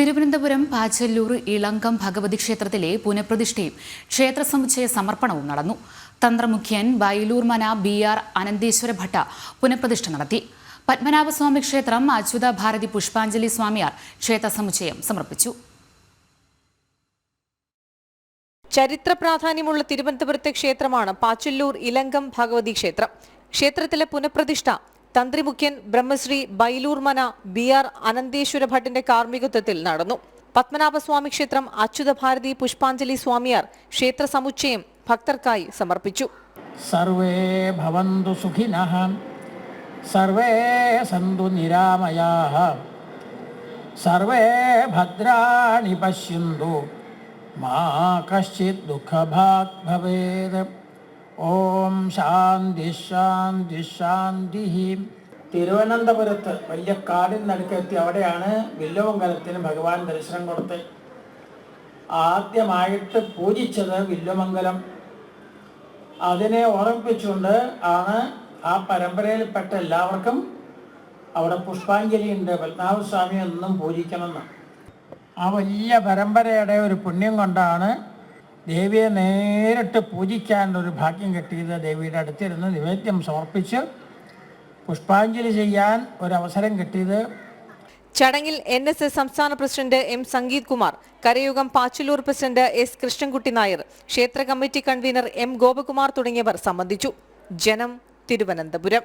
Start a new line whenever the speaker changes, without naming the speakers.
തിരുവനന്തപുരം പാച്ചല്ലൂർ ഇളങ്കം ഭഗവതി ക്ഷേത്രത്തിലെ പുനഃപ്രതിഷ്ഠയും ക്ഷേത്ര സമുച്ചയ സമർപ്പണവും നടന്നു. തന്ത്രമുഖ്യൻ ബൈലൂർമന BR അനന്തേശ്വര ഭട്ട പുനഃപ്രതിഷ്ഠ നടത്തി. പത്മനാഭസ്വാമി ക്ഷേത്രം അച്യുത ഭാരതി പുഷ്പാഞ്ജലി സ്വാമിയാർ ക്ഷേത്ര സമുച്ചയം സമർപ്പിച്ചു.
ചരിത്ര പ്രാധാന്യമുള്ള തിരുവനന്തപുരത്തെ ക്ഷേത്രമാണ് പാച്ചല്ലൂർ ഇളങ്കം ഭഗവതി ക്ഷേത്രം. ക്ഷേത്രത്തിലെ പുനഃപ്രതിഷ്ഠ തന്ത്രിമുഖ്യൻ ബ്രഹ്മശ്രീ ബൈലൂർമന BR അനന്തേശ്വര ഭട്ടിന്റെ കാർമ്മികത്വത്തിൽ നടന്നു. പത്മനാഭസ്വാമി ക്ഷേത്രം അച്യുത ഭാരതി പുഷ്പാഞ്ജലി സ്വാമിയാർ ക്ഷേത്ര സമുച്ചയം ഭക്തർക്കായി സമർപ്പിച്ചു.
സർവേ ഭവന്തു സുഖിനഃ, സർവേ സന്തു നിരാമയാഃ, സർവേ ഭദ്രാണി പശ്യന്തു, മാ കശ്ചിത് ദുഃഖഭാഗ് ഭവേത്. ഓം ശാന്തി ശാന്തി ശാന്തി. തിരുവനന്തപുരത്ത് വലിയ കാടിനടുക്കെത്തി അവിടെയാണ് വില്വമംഗലത്തിന് ഭഗവാൻ ദർശനം കൊടുത്ത് ആദ്യമായിട്ട് പൂജിച്ചത് വില്വമംഗലം. അതിനെ ഓർമ്മിപ്പിച്ചുകൊണ്ട് ആണ് ആ പരമ്പരയിൽപ്പെട്ട എല്ലാവർക്കും അവിടെ പുഷ്പാഞ്ജലി ഉണ്ട്, പത്മനാഭസ്വാമി എന്നും പൂജിക്കണമെന്ന്. ആ വലിയ പരമ്പരയുടെ ഒരു പുണ്യം കൊണ്ടാണ് ദേവിയെ നേരിട്ട് പൂജിക്കാനൊരു ഭാഗ്യം കിട്ടിയത്. ദേവിയുടെ അടുത്തിരുന്ന് നിവേദ്യം സമർപ്പിച്ച് പുഷ്പാഞ്ജലി ചെയ്യാൻ ഒരവസരം കിട്ടിയത്.
ചടങ്ങിൽ NSS സംസ്ഥാന പ്രസിഡന്റ് M സംഗീത് കുമാർ, കരയുഗം പാച്ചല്ലൂർ പ്രസിഡന്റ് S കൃഷ്ണൻകുട്ടി നായർ, ക്ഷേത്ര കമ്മിറ്റി കൺവീനർ M ഗോപകുമാർ തുടങ്ങിയവർ സംബന്ധിച്ചു. ജനം, തിരുവനന്തപുരം.